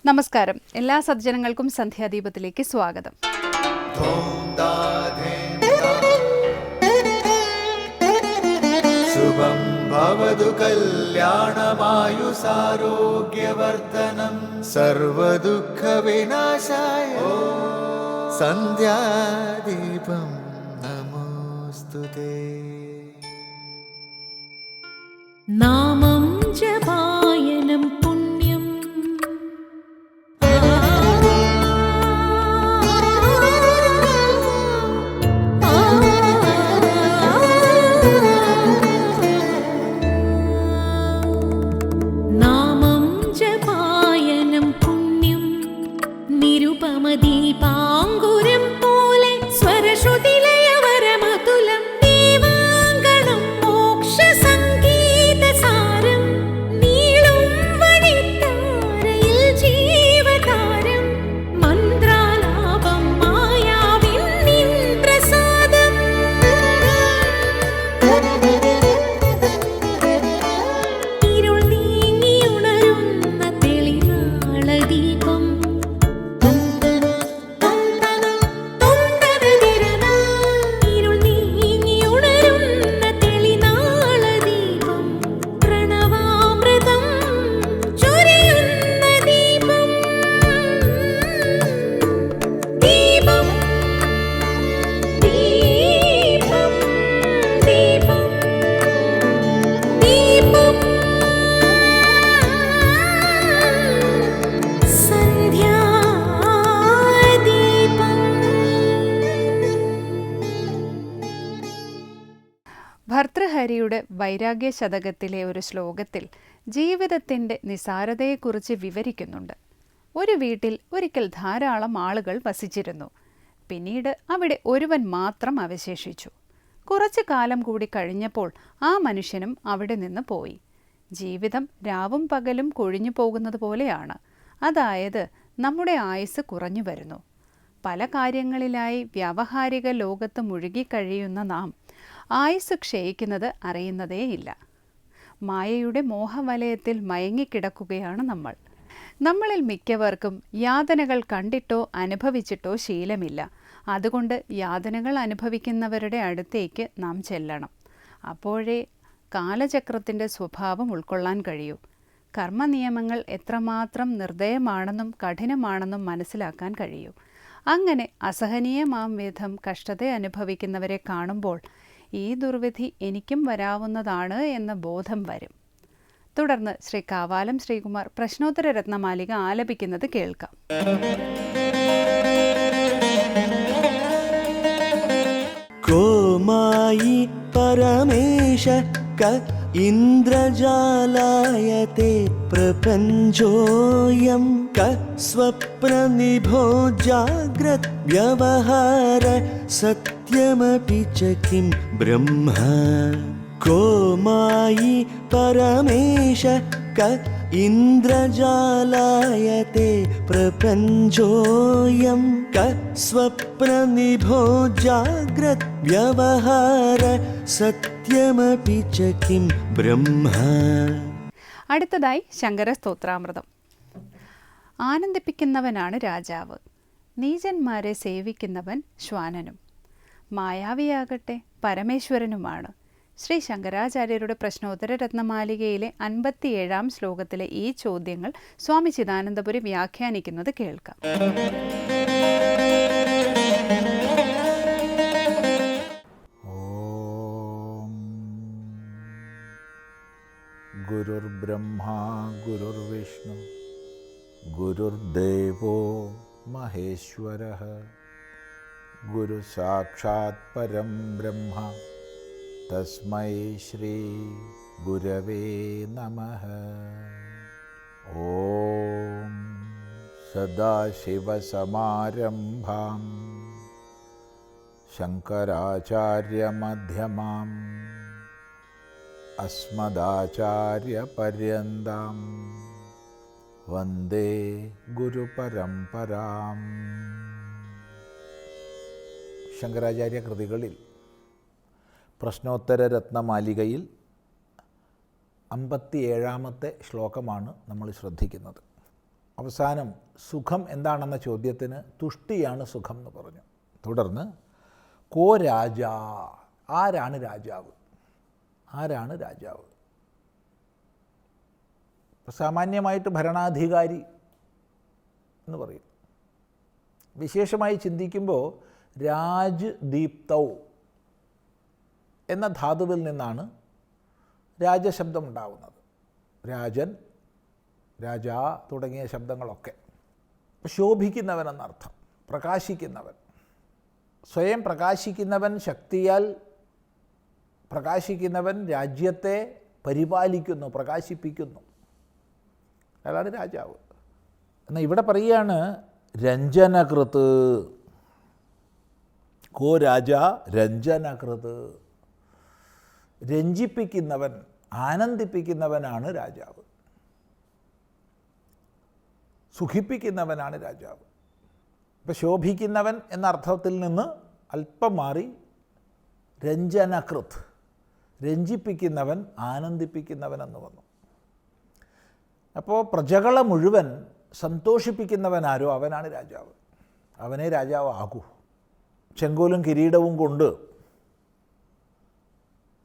നമസ്കാരം. എല്ലാ സജ്ജനങ്ങൾക്കും സന്ധ്യാദീപത്തിലേക്ക് സ്വാഗതം. ശുഭം ഭവതു കല്യാണമായുസാരോഗ്യവർദ്ധനം സർവദുഃഖ വിനാശായ സന്ധ്യാദീപം നമോസ്തുതേ. നാമം ജപായനം പുണ്യം നാമം ജപായനം പുണ്യം നിരുപമദീപാങ്കുരം പോലെ സ്വരശ്രുതിലയവരമതുലം ദീവാങ്കണം മോക്ഷസംഗീതസാരം നീളും വഴിത്താരയിൽ ജീവതാരം മന്ത്രാലാപം മായാവിൻ നിൻ പ്രസാദം ഇരുൾ നീങ്ങിയുണരുന്ന തെളിനാളദീപം ഇരുൾ നീങ്ങിയുണരുന്ന തെളിനാളദീപം പ്രണവാമൃതം ചൊരിയുന്ന ദീപം ദീപം ദീപം ദീപം ദീപം ഭർതൃഹരിയുടെ വൈരാഗ്യ ശതകത്തിലെ ഒരു ശ്ലോകത്തിൽ ജീവിതത്തിൻ്റെ നിസാരതയെക്കുറിച്ച് വിവരിക്കുന്നുണ്ട്. ഒരു വീട്ടിൽ ഒരിക്കൽ ധാരാളം ആളുകൾ വസിച്ചിരുന്നു. പിന്നീട് അവിടെ ഒരുവൻ മാത്രം അവശേഷിച്ചു. കുറച്ചു കാലം കൂടി കഴിഞ്ഞപ്പോൾ ആ മനുഷ്യനും അവിടെ നിന്ന് പോയി. ജീവിതം രാവും പകലും കൊഴിഞ്ഞു പോകുന്നത് പോലെയാണ്. അതായത് നമ്മുടെ ആയുസ് കുറഞ്ഞു വരുന്നു. പല കാര്യങ്ങളിലായി വ്യാവഹാരിക ലോകത്ത് മുഴുകിക്കഴിയുന്ന നാം ആയുസ് ക്ഷയിക്കുന്നത് അറിയുന്നതേയില്ല. മായയുടെ മോഹവലയത്തിൽ മയങ്ങിക്കിടക്കുകയാണ് നമ്മൾ. നമ്മളിൽ മിക്കവർക്കും യാതനകൾ കണ്ടിട്ടോ അനുഭവിച്ചിട്ടോ ശീലമില്ല. അതുകൊണ്ട് യാതനകൾ അനുഭവിക്കുന്നവരുടെ അടുത്തേക്ക് നാം ചെല്ലണം. അപ്പോഴേ കാലചക്രത്തിൻ്റെ സ്വഭാവം ഉൾക്കൊള്ളാൻ കഴിയൂ. കർമ്മനിയമങ്ങൾ എത്രമാത്രം നിർദ്ദയമാണെന്നും കഠിനമാണെന്നും മനസ്സിലാക്കാൻ കഴിയൂ. അങ്ങനെ അസഹനീയമാം വിധം കഷ്ടത അനുഭവിക്കുന്നവരെ കാണുമ്പോൾ ഈ ദുർവിധി എനിക്കും വരാവുന്നതാണ് എന്ന ബോധം വരും. തുടർന്ന് ശ്രീ കാവാലം ശ്രീകുമാർ പ്രശ്നോത്തര രത്നമാലിക ആലപിക്കുന്നത് കേൾക്കാം. കോമായി പരമേശ ക ഇന്ദ്രജാലായത്തെ പ്രപഞ്ചോയം ക സ്വപ്നനിഭോ ജാഗ്രത് വ്യവഹാര സത്യമപി ച കിം ബ്രഹ്മ. കോമായി പരമേശ ക ഇന്ദ്രജാലായത്തെ പ്രപഞ്ചോയം ക സ്വപ്നനിഭോ ജാഗ്രത് വ്യവഹാര സത്യമപി ച കിം ബ്രഹ്മ. അടുത്തതായി ശങ്കര സ്തോത്രാമൃതം. ആനന്ദിപ്പിക്കുന്നവനാണ് രാജാവ്, നീചന്മാരെ സേവിക്കുന്നവൻ ശ്വാനനും, മായാവിയാകട്ടെ പരമേശ്വരനുമാണ്. ശ്രീ ശങ്കരാചാര്യരുടെ പ്രശ്നോത്തര രത്നമാലികയിലെ 57-ാം ശ്ലോകത്തിലെ ഈ ചോദ്യങ്ങൾ സ്വാമി ചിദാനന്ദപുരി വ്യാഖ്യാനിക്കുന്നത് കേൾക്കാം. ഗുരുർബ്രഹ്മാ ഗുരുർവിഷ്ണു ഗുരുർദേവോ മഹേശ്വരഃ ഗുരു സാക്ഷാത് പരം ബ്രഹ്മ തസ്മൈ ശ്രീ ഗുരവേ നമഃ. ഓം സദാശിവസമാരംഭാം ശങ്കരാചാര്യമധ്യമാം അസ്മദാചാര്യപര്യന്താം വന്ദേ ഗുരുപരമ്പരാം. ശങ്കരാചാര്യ കൃതികളിൽ പ്രശ്നോത്തര രത്നമാലികയിൽ 57-ാമത്തെ ശ്ലോകമാണ് നമ്മൾ ശ്രദ്ധിക്കുന്നത്. അവസാനം സുഖം എന്താണെന്ന ചോദ്യത്തിന് തുഷ്ടിയാണ് സുഖം എന്ന് പറഞ്ഞു. തുടർന്ന് കോ രാജ, ആരാണ് രാജാവ്? ആരാണ് രാജാവ്? സാമാന്യമായിട്ട് ഭരണാധികാരി എന്ന് പറയും. വിശേഷമായി ചിന്തിക്കുമ്പോൾ രാജ് ദീപ്തൗ എന്ന ധാതുവിൽ നിന്നാണ് രാജശബ്ദം ഉണ്ടാകുന്നത്. രാജൻ, രാജാ തുടങ്ങിയ ശബ്ദങ്ങളൊക്കെ. ശോഭിക്കുന്നവൻ എന്നർത്ഥം, പ്രകാശിക്കുന്നവൻ. സ്വയം പ്രകാശിക്കുന്നവൻ, ശക്തിയാൽ പ്രകാശിക്കുന്നവൻ രാജ്യത്തെ പരിപാലിക്കുന്നു, പ്രകാശിപ്പിക്കുന്നു. അയാളാണ് രാജാവ്. എന്നാൽ ഇവിടെ പറയുകയാണ് രഞ്ജനകൃത്. കോ രാജ രഞ്ജനകൃത്. രഞ്ജിപ്പിക്കുന്നവൻ, ആനന്ദിപ്പിക്കുന്നവനാണ് രാജാവ്. സുഖിപ്പിക്കുന്നവനാണ് രാജാവ്. ഇപ്പം ശോഭിക്കുന്നവൻ എന്ന അർത്ഥത്തിൽ നിന്ന് അല്പം മാറി രഞ്ജനകൃത്, രഞ്ജിപ്പിക്കുന്നവൻ, ആനന്ദിപ്പിക്കുന്നവൻ എന്ന് വന്നു. അപ്പോൾ പ്രജകളെ മുഴുവൻ സന്തോഷിപ്പിക്കുന്നവനാരോ അവനാണ് രാജാവ്. അവനേ രാജാവ് ആകൂ. ചെങ്കോലും കിരീടവും കൊണ്ട്,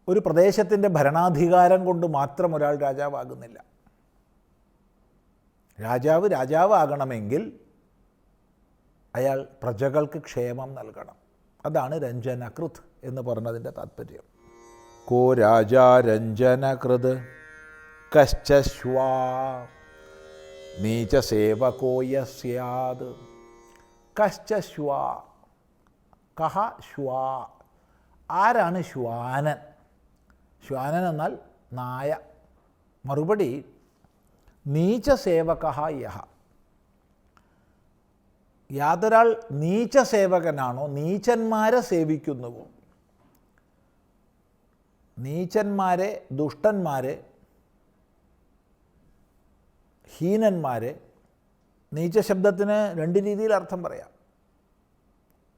ഒരു പ്രദേശത്തിൻ്റെ ഭരണാധികാരം കൊണ്ട് മാത്രം ഒരാൾ രാജാവാകുന്നില്ല. രാജാവ് രാജാവാകണമെങ്കിൽ അയാൾ പ്രജകൾക്ക് ക്ഷേമം നൽകണം. അതാണ് രഞ്ജനകൃത് എന്ന് പറഞ്ഞതിൻ്റെ താത്പര്യം. കോ രാജാ രഞ്ജനകൃത് കശ്ചശ്വാ നീചസേവകോ യസ്യാത്. കശ്ചശ്വാ, കഹ ശ്വാ, ആരാണ് ശ്വാനൻ? ശ്വാനൻ എന്നാൽ നായ. മറുപടി നീചസേവകഃ യഹ. യാതൊരാൾ നീചസേവകനാണോ, നീചന്മാരെ സേവിക്കുന്നുവോ, നീചന്മാരെ, ദുഷ്ടന്മാരെ, ഹീനന്മാരെ. നീചശബ്ദത്തിന് രണ്ട് രീതിയിൽ അർത്ഥം പറയാം.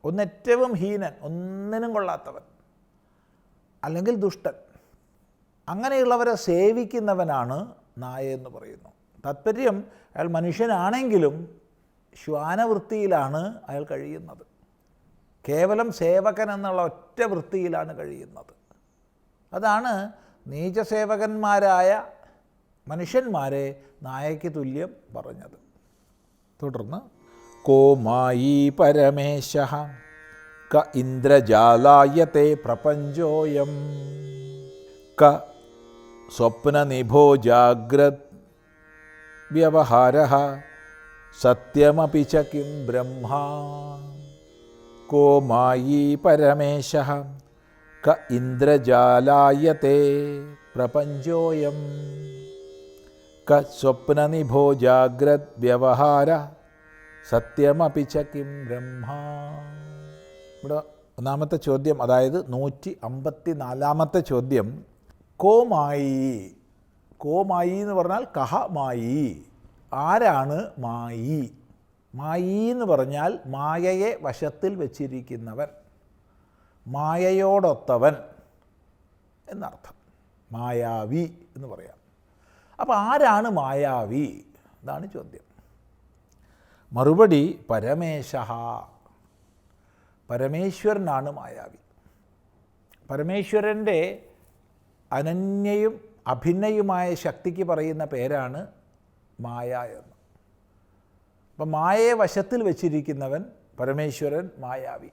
ഒന്ന് ഏറ്റവും ഹീനൻ, ഒന്നിനും കൊള്ളാത്തവൻ, അല്ലെങ്കിൽ ദുഷ്ടൻ. അങ്ങനെയുള്ളവരെ സേവിക്കുന്നവനാണ് നായ എന്ന് പറയുന്നു. താത്പര്യം അയാൾ മനുഷ്യനാണെങ്കിലും ശ്വാനവൃത്തിയിലാണ് അയാൾ കഴിയുന്നത്. കേവലം സേവകൻ എന്നുള്ള ഒറ്റ വൃത്തിയിലാണ് കഴിയുന്നത്. അതാണ് നീചസേവകന്മാരായ മനുഷ്യന്മാരെ നായയ്ക്ക് തുല്യം പറഞ്ഞത്. തുടർന്ന് കോ മായി പരമേശഃ ക ഇന്ദ്രജാലായത്തെ പ്രപഞ്ചോയം ക സ്വപ്നനിഭോ ജാഗ്രത് വ്യവഹാരഃ സത്യമപി ച കിം ബ്രഹ്മ. കോ മായി പരമേശഃ ക ഇന്ദ്രജാലായത്തെ പ്രപഞ്ചോയം ക സ്വപ്നനിഭോ ജാഗ്രത് വ്യവഹാര സത്യമപി ച കിം ബ്രഹ്മ. ഇവിടെ ഒന്നാമത്തെ ചോദ്യം, അതായത് 154-ാമത്തെ ചോദ്യം, കോമായി. കോമായി എന്ന് പറഞ്ഞാൽ കഹ മായി, ആരാണ് മായി? മായി എന്ന് പറഞ്ഞാൽ മായയെ വശത്തിൽ വച്ചിരിക്കുന്നവൻ, മായയോടൊത്തവൻ എന്നർത്ഥം. മായാവി എന്ന് പറയാം. അപ്പോൾ ആരാണ് മായാവി? ഇതാണ് ചോദ്യം. മറുപടി പരമേശഃ, പരമേശ്വരനാണ് മായാവി. പരമേശ്വരൻ്റെ അനന്യയും അഭിന്നയുമായ ശക്തിക്ക് പറയുന്ന പേരാണ് മായ എന്ന്. അപ്പം മായയെ വശത്തിൽ വച്ചിരിക്കുന്നവൻ പരമേശ്വരൻ മായാവി.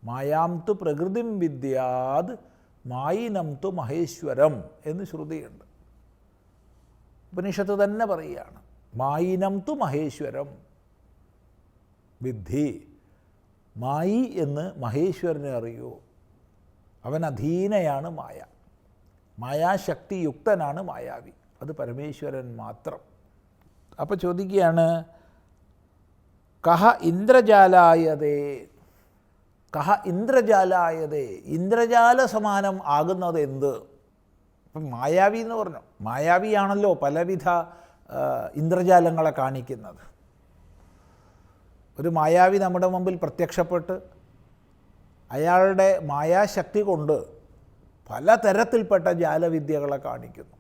മായാം തു പ്രകൃതിം വിദ്യാത് മായിനം തു മഹേശ്വരം എന്ന് ശ്രുതിയുണ്ട്. ഉപനിഷത്ത് തന്നെ പറയുകയാണ്, മായിനം തു മഹേശ്വരം വിദ്ധി. മായി എന്ന് മഹേശ്വരനെ അറിയൂ. അവൻ അധീനയാണ് മായ. മായാശക്തിയുക്തനാണ് മായാവി. അത് പരമേശ്വരൻ മാത്രം. അപ്പോൾ ചോദിക്കുകയാണ്, കഹ ഇന്ദ്രജാലായതേ. കഹ ഇന്ദ്രജാലായതേ, ഇന്ദ്രജാല സമാനം ആകുന്നത് എന്ത്? ഇപ്പം മായാവി എന്ന് പറഞ്ഞു. മായാവിയാണല്ലോ പലവിധ ഇന്ദ്രജാലങ്ങളെ കാണിക്കുന്നത്. ഒരു മായാവി നമ്മുടെ മുമ്പിൽ പ്രത്യക്ഷപ്പെട്ട് അയാളുടെ മായാശക്തി കൊണ്ട് പലതരത്തിൽപ്പെട്ട ജാലവിദ്യകളെ കാണിക്കുന്നു.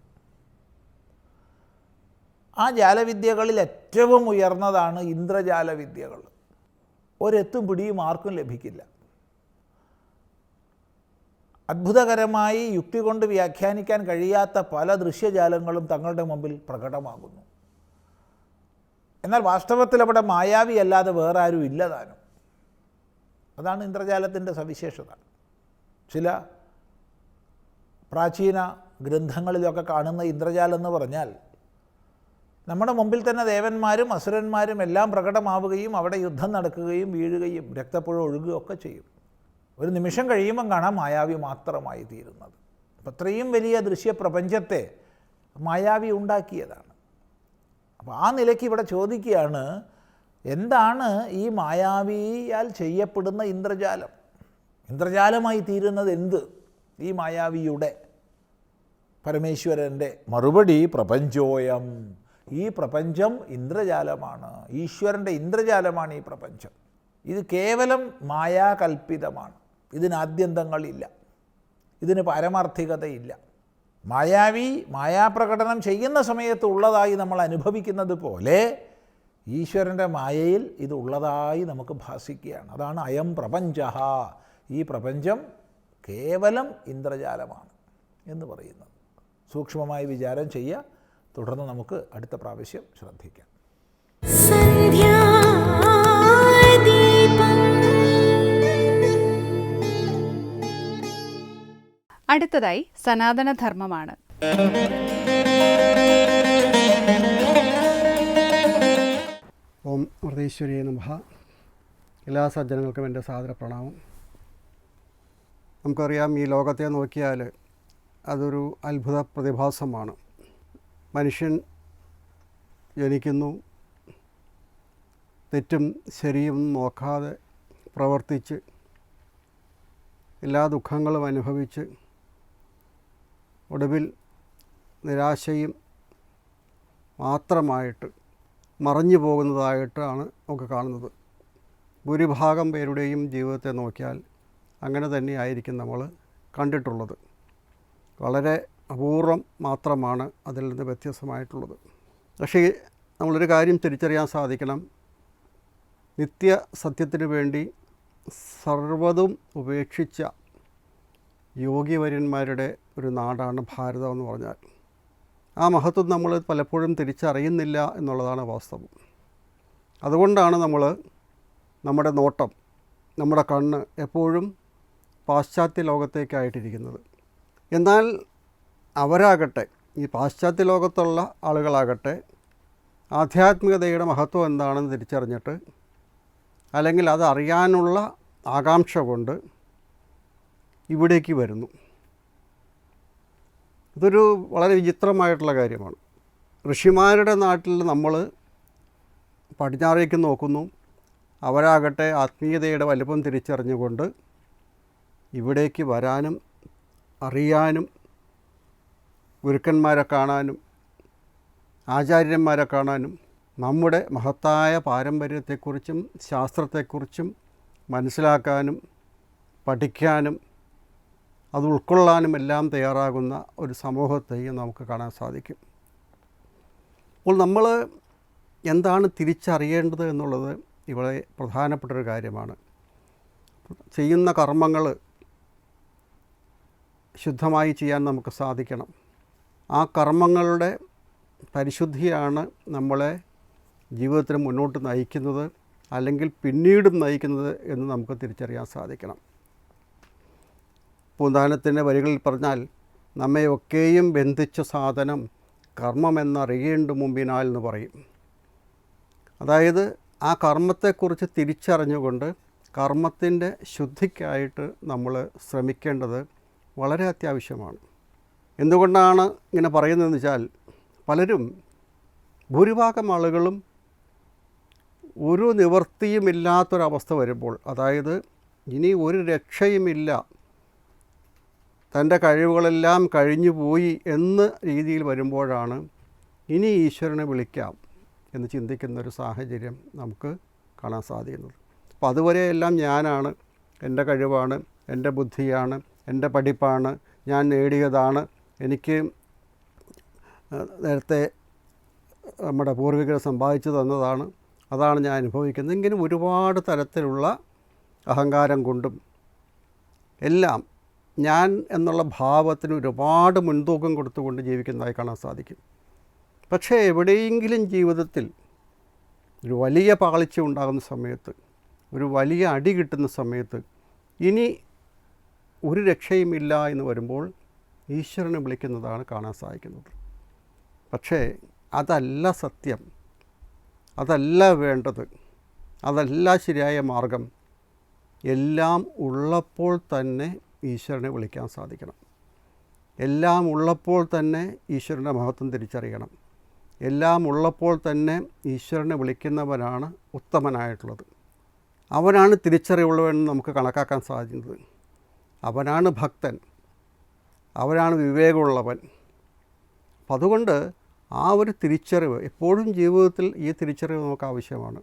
ആ ജാലവിദ്യകളിൽ ഏറ്റവും ഉയർന്നതാണ് ഇന്ദ്രജാലവിദ്യകൾ. ഒരെത്തും പിടിയും ആർക്കും ലഭിക്കില്ല. അത്ഭുതകരമായി യുക്തി കൊണ്ട് വ്യാഖ്യാനിക്കാൻ കഴിയാത്ത പല ദൃശ്യജാലങ്ങളും തങ്ങളുടെ മുമ്പിൽ പ്രകടമാകുന്നു. എന്നാൽ വാസ്തവത്തിൽ അവിടെ മായാവി അല്ലാതെ വേറെ ആരും ഇല്ലതാനും. അതാണ് ഇന്ദ്രജാലത്തിൻ്റെ സവിശേഷത. ചില പ്രാചീന ഗ്രന്ഥങ്ങളിലൊക്കെ കാണുന്ന ഇന്ദ്രജാലം എന്ന് പറഞ്ഞാൽ നമ്മുടെ മുമ്പിൽ തന്നെ ദേവന്മാരും അസുരന്മാരും എല്ലാം പ്രകടമാവുകയും അവിടെ യുദ്ധം നടക്കുകയും വീഴുകയും രക്തപ്പുഴ ഒഴുകുകയൊക്കെ ചെയ്യും. ഒരു നിമിഷം കഴിയുമ്പം കാണാം മായാവി മാത്രമായി തീരുന്നത്. അപ്പം അത്രയും വലിയ ദൃശ്യപ്രപഞ്ചത്തെ മായാവി ഉണ്ടാക്കിയതാണ്. അപ്പോൾ ആ നിലയ്ക്ക് ഇവിടെ ചോദിക്കുകയാണ്, എന്താണ് ഈ മായാവിയാൽ ചെയ്യപ്പെടുന്ന ഇന്ദ്രജാലം? ഇന്ദ്രജാലമായി തീരുന്നത് എന്ത്? ഈ മായാവിയുടെ പരമേശ്വരൻ്റെ മറുപടി പ്രപഞ്ചോയം. ഈ പ്രപഞ്ചം ഇന്ദ്രജാലമാണ്. ഈശ്വരൻ്റെ ഇന്ദ്രജാലമാണ് ഈ പ്രപഞ്ചം. ഇത് കേവലം മായാകൽപ്പിതമാണ്. ഇതിനാദ്യന്തങ്ങളില്ല, ഇതിന് പാരമാർത്ഥികതയില്ല. മായാവി മായാപ്രകടനം ചെയ്യുന്ന സമയത്ത് ഉള്ളതായി നമ്മൾ അനുഭവിക്കുന്നത് പോലെ ഈശ്വരൻ്റെ മായയിൽ ഇതുള്ളതായി നമുക്ക് ഭാസിക്കുകയാണ്. അതാണ് അയം പ്രപഞ്ച, ഈ പ്രപഞ്ചം കേവലം ഇന്ദ്രജാലമാണ് എന്ന് പറയുന്നത്. സൂക്ഷ്മമായി വിചാരം ചെയ്യുക. തുടർന്ന് നമുക്ക് അടുത്ത പ്രാവശ്യം ശ്രദ്ധിക്കാം. അടുത്തതായി സനാതനധർമ്മമാണ്. ഓം വൃതീശ്വരിയെ നമഃ. എല്ലാ സജ്ജനങ്ങൾക്കും എൻ്റെ സാദര പ്രണാമം. നമുക്കറിയാം, ഈ ലോകത്തെ നോക്കിയാൽ അതൊരു അത്ഭുത പ്രതിഭാസമാണ്. മനുഷ്യൻ ജനിക്കുന്നു, തെറ്റും ശരിയും നോക്കാതെ പ്രവർത്തിച്ച് എല്ലാ ദുഃഖങ്ങളും അനുഭവിച്ച് ഒടുവിൽ നിരാശയും മാത്രമായിട്ട് മറഞ്ഞു പോകുന്നതായിട്ടാണ് നമുക്ക് കാണുന്നത്. ഭൂരിഭാഗം പേരുടെയും ജീവിതത്തെ നോക്കിയാൽ അങ്ങനെ തന്നെയായിരിക്കും നമ്മൾ കണ്ടിട്ടുള്ളത്. വളരെ അപൂർവം മാത്രമാണ് അതിൽ നിന്ന് വ്യത്യസ്തമായിട്ടുള്ളത്. പക്ഷേ നമ്മളൊരു കാര്യം തിരിച്ചറിയാൻ സാധിക്കണം, നിത്യസത്യത്തിനു വേണ്ടി സർവ്വതും ഉപേക്ഷിച്ച യോഗിവര്യന്മാരുടെ ഒരു നാടാണ് ഭാരതം എന്ന് പറഞ്ഞാൽ. ആ മഹത്വം നമ്മൾ പലപ്പോഴും തിരിച്ചറിയുന്നില്ല എന്നുള്ളതാണ് വാസ്തവം. അതുകൊണ്ടാണ് നമ്മുടെ നോട്ടം, നമ്മുടെ കണ്ണ് എപ്പോഴും പാശ്ചാത്യ ലോകത്തേക്കായിട്ടിരിക്കുന്നത്. എന്നാൽ അവരാകട്ടെ, ഈ പാശ്ചാത്യ ലോകത്തുള്ള ആളുകളാകട്ടെ, ആധ്യാത്മികതയുടെ മഹത്വം എന്താണെന്ന് തിരിച്ചറിഞ്ഞിട്ട്, അല്ലെങ്കിൽ അത് അറിയാനുള്ള ആകാംക്ഷ കൊണ്ട് ഇവിടേക്ക് വരുന്നു. ഇതൊരു വളരെ വിചിത്രമായിട്ടുള്ള കാര്യമാണ്. ഋഷിമാരുടെ നാട്ടിൽ നമ്മൾ പടിഞ്ഞാറേക്ക് നോക്കുന്നു, അവരാകട്ടെ ആത്മീയതയുടെ വലുപ്പം തിരിച്ചറിഞ്ഞുകൊണ്ട് ഇവിടേക്ക് വരാനും അറിയാനും ഗുരുക്കന്മാരെ കാണാനും ആചാര്യന്മാരെ കാണാനും നമ്മുടെ മഹത്തായ പാരമ്പര്യത്തെക്കുറിച്ചും ശാസ്ത്രത്തെക്കുറിച്ചും മനസ്സിലാക്കാനും പഠിക്കാനും അത് ഉൾക്കൊള്ളാനും എല്ലാം തയ്യാറാകുന്ന ഒരു സമൂഹത്തെയും നമുക്ക് കാണാൻ സാധിക്കും. അപ്പോൾ നമ്മൾ എന്താണ് തിരിച്ചറിയേണ്ടത് എന്നുള്ളത് ഇവിടെ പ്രധാനപ്പെട്ടൊരു കാര്യമാണ്. ചെയ്യുന്ന കർമ്മങ്ങൾ ശുദ്ധമായി ചെയ്യാൻ നമുക്ക് സാധിക്കണം. ആ കർമ്മങ്ങളുടെ പരിശുദ്ധിയാണ് നമ്മളെ ജീവിതത്തിന് മുന്നോട്ട് നയിക്കുന്നത്, അല്ലെങ്കിൽ പിന്നീടും നയിക്കുന്നത് എന്ന് നമുക്ക് തിരിച്ചറിയാൻ സാധിക്കണം. ഉദാഹരണത്തിൻ്റെ വരികളിൽ പറഞ്ഞാൽ, നമ്മയൊക്കെയും ബന്ധിച്ച സാധനം കർമ്മമെന്നറിയേണ്ട മുമ്പിനാൽ എന്ന് പറയും. അതായത് ആ കർമ്മത്തെക്കുറിച്ച് തിരിച്ചറിഞ്ഞുകൊണ്ട് കർമ്മത്തിൻ്റെ ശുദ്ധിക്കായിട്ട് നമ്മൾ ശ്രമിക്കേണ്ടത് വളരെ അത്യാവശ്യമാണ്. എന്തുകൊണ്ടാണ് ഇങ്ങനെ പറയുന്നതെന്ന് വെച്ചാൽ, പലരും, ഭൂരിഭാഗം ആളുകളും ഒരു നിവൃത്തിയുമില്ലാത്തൊരവസ്ഥ വരുമ്പോൾ, അതായത് ഇനി ഒരു രക്ഷയുമില്ല, തൻ്റെ കഴിവുകളെല്ലാം കഴിഞ്ഞു പോയി എന്ന രീതിയിൽ വരുമ്പോഴാണ് ഇനി ഈശ്വരനെ വിളിക്കാം എന്ന് ചിന്തിക്കുന്നൊരു സാഹചര്യം നമുക്ക് കാണാൻ സാധിക്കുന്നത്. അപ്പോൾ അതുവരെയെല്ലാം ഞാനാണ്, എൻ്റെ കഴിവാണ്, എൻ്റെ ബുദ്ധിയാണ്, എൻ്റെ പഠിപ്പാണ്, ഞാൻ നേടിയതാണ്, എനിക്ക് നേരത്തെ നമ്മുടെ പൂർവികർ സമ്പാദിച്ചു തന്നതാണ്, അതാണ് ഞാൻ അനുഭവിക്കുന്നത്. ഇങ്ങനെ ഒരുപാട് തരത്തിലുള്ള അഹങ്കാരം കൊണ്ടും എല്ലാം ഞാൻ എന്നുള്ള ഭാവത്തിന് ഒരുപാട് മുൻതൂക്കം കൊടുത്തുകൊണ്ട് ജീവിക്കുന്നതായി കാണാൻ സാധിക്കും. പക്ഷേ എവിടെയെങ്കിലും ജീവിതത്തിൽ ഒരു വലിയ പാളിച്ച ഉണ്ടാകുന്ന സമയത്ത്, ഒരു വലിയ അടി കിട്ടുന്ന സമയത്ത്, ഇനി ഒരു രക്ഷയുമില്ല എന്ന് വരുമ്പോൾ ഈശ്വരനെ വിളിക്കുന്നതാണ് കാണാൻ സാധിക്കുന്നത്. പക്ഷേ അതല്ല സത്യം, അതല്ല വേണ്ടത്, അതല്ല ശരിയായ മാർഗം. എല്ലാം ഉള്ളപ്പോൾ തന്നെ ഈശ്വരനെ വിളിക്കാൻ സാധിക്കണം. എല്ലാം ഉള്ളപ്പോൾ തന്നെ ഈശ്വരൻ്റെ മഹത്വം തിരിച്ചറിയണം. എല്ലാം ഉള്ളപ്പോൾ തന്നെ ഈശ്വരനെ വിളിക്കുന്നവനാണ് ഉത്തമനായിട്ടുള്ളത്. അവനാണ് തിരിച്ചറിവുള്ളവനെന്ന് നമുക്ക് കണക്കാക്കാൻ സാധിക്കുന്നത്. അവനാണ് ഭക്തൻ, അവനാണ് വിവേകമുള്ളവൻ. അപ്പം അതുകൊണ്ട് ആ ഒരു തിരിച്ചറിവ് എപ്പോഴും ജീവിതത്തിൽ ഈ തിരിച്ചറിവ് നമുക്ക് ആവശ്യമാണ്.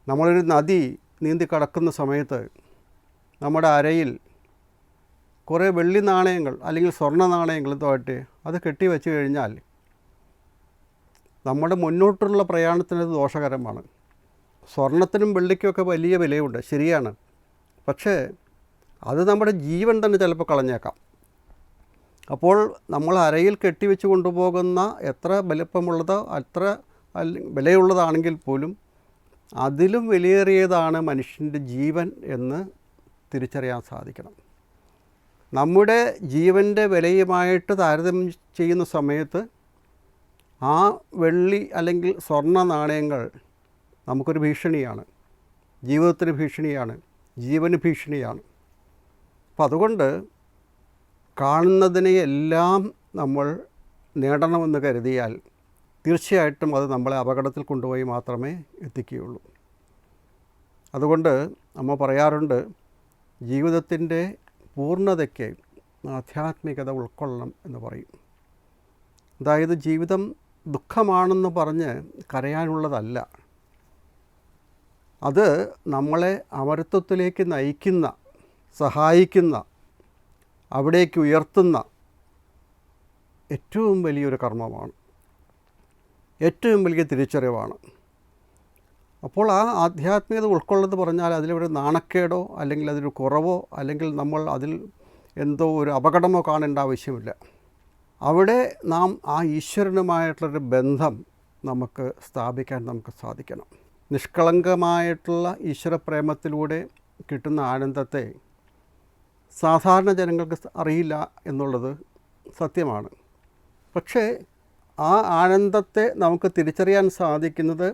നമ്മളൊരു നദി നീന്തി കടക്കുന്ന സമയത്ത് നമ്മുടെ അരയിൽ കുറേ വെള്ളി നാണയങ്ങൾ അല്ലെങ്കിൽ സ്വർണ്ണ നാണയങ്ങൾ തോട്ടെ അത് കെട്ടിവെച്ച് കഴിഞ്ഞാൽ നമ്മുടെ മുന്നോട്ടുള്ള പ്രയാണത്തിന് അത് ദോഷകരമാണ്. സ്വർണത്തിനും വെള്ളിക്കുമൊക്കെ വലിയ വിലയുണ്ട്, ശരിയാണ്. പക്ഷേ അത് നമ്മുടെ ജീവൻ തന്നെ ചിലപ്പോൾ കളഞ്ഞേക്കാം. അപ്പോൾ നമ്മൾ അരയിൽ കെട്ടിവെച്ച് കൊണ്ടുപോകുന്ന എത്ര വലിപ്പമുള്ളതോ അത്ര വിലയുള്ളതാണെങ്കിൽ പോലും അതിലും വിലയേറിയതാണ് മനുഷ്യൻ്റെ ജീവൻ എന്ന് തിരിച്ചറിയാൻ സാധിക്കണം. നമ്മുടെ ജീവൻ്റെ വിലയുമായിട്ട് താരതമ്യം ചെയ്യുന്ന സമയത്ത് ആ വെള്ളി അല്ലെങ്കിൽ സ്വർണ്ണ നാണയങ്ങൾ നമുക്കൊരു ഭീഷണിയാണ്, ജീവിതത്തിന് ഭീഷണിയാണ്, ജീവന് ഭീഷണിയാണ്. അപ്പം അതുകൊണ്ട് കാണുന്നതിനെയെല്ലാം നമ്മൾ നേടണമെന്ന് കരുതിയാൽ തീർച്ചയായിട്ടും അത് നമ്മളെ അപകടത്തിൽ കൊണ്ടുപോയി മാത്രമേ എത്തിക്കുകയുള്ളൂ. അതുകൊണ്ട് അമ്മ പറയാറുണ്ട്, ജീവിതത്തിൻ്റെ പൂർണ്ണതയ്ക്ക് ആധ്യാത്മികത ഉൾക്കൊള്ളണം എന്ന് പറയും. അതായത് ജീവിതം ദുഃഖമാണെന്ന് പറഞ്ഞ് കരയാനുള്ളതല്ല, അത് നമ്മളെ അമരത്വത്തിലേക്ക് നയിക്കുന്ന, സഹായിക്കുന്ന, അവിടേക്ക് ഉയർത്തുന്ന ഏറ്റവും വലിയൊരു കർമ്മമാണ്, ഏറ്റവും വലിയ തിരിച്ചറിവാണ്. അപ്പോൾ ആ ആധ്യാത്മികത ഉൾക്കൊള്ളുന്നത് പറഞ്ഞാൽ അതിലൊരു നാണക്കേടോ അല്ലെങ്കിൽ അതൊരു കുറവോ അല്ലെങ്കിൽ നമ്മൾ അതിൽ എന്തോ ഒരു അപകടമോ കാണേണ്ട ആവശ്യമില്ല. അവിടെ നാം ആ ഈശ്വരനുമായിട്ടുള്ളൊരു ബന്ധം നമുക്ക് സ്ഥാപിക്കാൻ നമുക്ക് സാധിക്കണം. നിഷ്കളങ്കമായിട്ടുള്ള ഈശ്വരപ്രേമത്തിലൂടെ കിട്ടുന്ന ആനന്ദത്തെ സാധാരണ ജനങ്ങൾക്ക് അറിയില്ല എന്നുള്ളത് സത്യമാണ്. പക്ഷേ ആ ആനന്ദത്തെ നമുക്ക് തിരിച്ചറിയാൻ സാധിക്കുന്നത്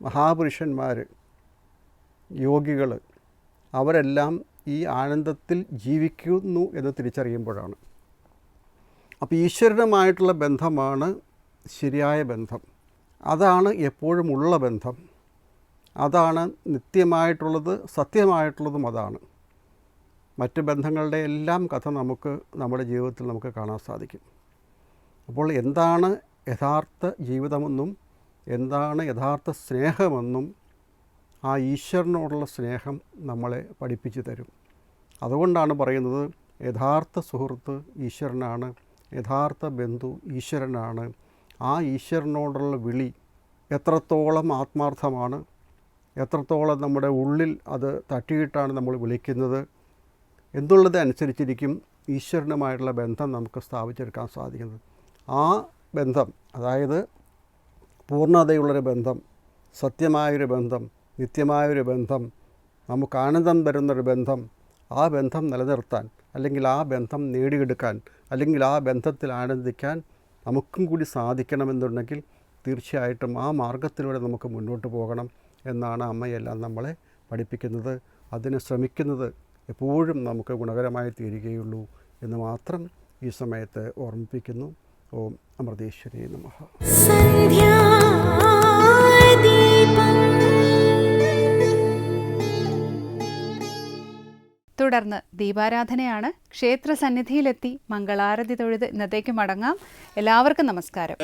മഹാപുരുഷന്മാർ, യോഗികൾ, അവരെല്ലാം ഈ ആനന്ദത്തിൽ ജീവിക്കുന്നു എന്ന് തിരിച്ചറിയുമ്പോഴാണ്. അപ്പോൾ ഈശ്വരനുമായിട്ടുള്ള ബന്ധമാണ് ശരിയായ ബന്ധം, അതാണ് എപ്പോഴും ഉള്ള ബന്ധം, അതാണ് നിത്യമായിട്ടുള്ളത്, സത്യമായിട്ടുള്ളതും അതാണ്. മറ്റ് ബന്ധങ്ങളുടെ എല്ലാം കഥ നമുക്ക് നമ്മുടെ ജീവിതത്തിൽ നമുക്ക് കാണാൻ സാധിക്കും. അപ്പോൾ എന്താണ് യഥാർത്ഥ ജീവിതമെന്നും എന്താണ് യഥാർത്ഥ സ്നേഹമെന്നും ആ ഈശ്വരനോടുള്ള സ്നേഹം നമ്മളെ പഠിപ്പിച്ചു തരും. അതുകൊണ്ടാണ് പറയുന്നത്, യഥാർത്ഥ സുഹൃത്ത് ഈശ്വരനാണ്, യഥാർത്ഥ ബന്ധു ഈശ്വരനാണ്. ആ ഈശ്വരനോടുള്ള വിളി എത്രത്തോളം ആത്മാർത്ഥമാണ്, എത്രത്തോളം നമ്മുടെ ഉള്ളിൽ അത് തട്ടിയിട്ടാണ് നമ്മൾ വിളിക്കുന്നത് എന്നുള്ളത് അനുസരിച്ചിരിക്കും ഈശ്വരനുമായിട്ടുള്ള ബന്ധം നമുക്ക് സ്ഥാപിച്ചെടുക്കാൻ സാധിക്കുന്നത്. ആ ബന്ധം, അതായത് പൂർണ്ണതയുള്ളൊരു ബന്ധം, സത്യമായൊരു ബന്ധം, നിത്യമായൊരു ബന്ധം, നമുക്ക് ആനന്ദം തരുന്നൊരു ബന്ധം, ആ ബന്ധം നിലനിർത്താൻ അല്ലെങ്കിൽ ആ ബന്ധം നേടിയെടുക്കാൻ അല്ലെങ്കിൽ ആ ബന്ധത്തിൽ ആനന്ദിക്കാൻ നമുക്കും കൂടി സാധിക്കണമെന്നുണ്ടെങ്കിൽ തീർച്ചയായിട്ടും ആ മാർഗത്തിലൂടെ നമുക്ക് മുന്നോട്ട് പോകണം എന്നാണ് അമ്മയെല്ലാം നമ്മളെ പഠിപ്പിക്കുന്നത്. അതിന് ശ്രമിക്കുന്നത് എപ്പോഴും നമുക്ക് ഗുണകരമായി തീരുകയുള്ളൂ എന്ന് മാത്രം ഈ സമയത്ത് ഓർമ്മിപ്പിക്കുന്നു. ഓം അമൃതേശ്വരി നമഃ. തുടർന്ന് ദീപാരാധനയാണ്. ക്ഷേത്ര സന്നിധിയിലെത്തി മംഗളാരതി തൊഴുത് ഇന്നത്തേക്ക് മടങ്ങാം. എല്ലാവർക്കും നമസ്കാരം.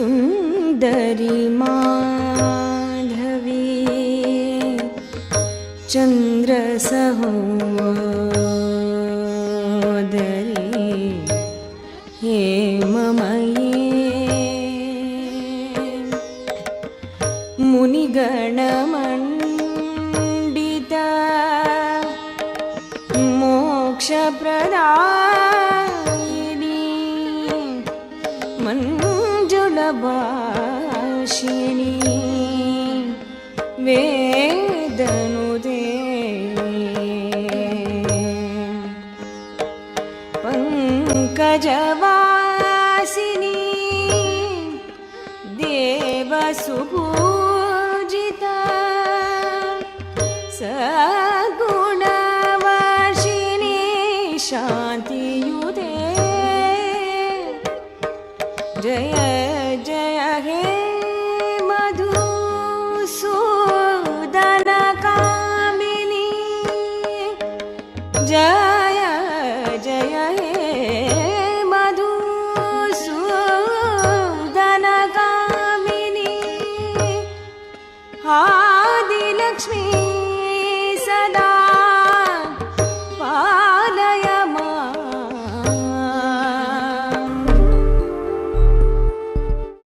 सुन्दरी माधवी चन्द्रसहोदरी हेममये मुनिगणमण्डिता मोक्षप्रदायिनी मञ्जुलभाषिणी वेदनुदे पङ्कजवासिनी देवसुपूजिता सगुणवर्षिणी शान्तियुते जय जय हे मधुसूदनकामिनी जय जय हे मधुसूदनकामिनी आदिलक्ष्मी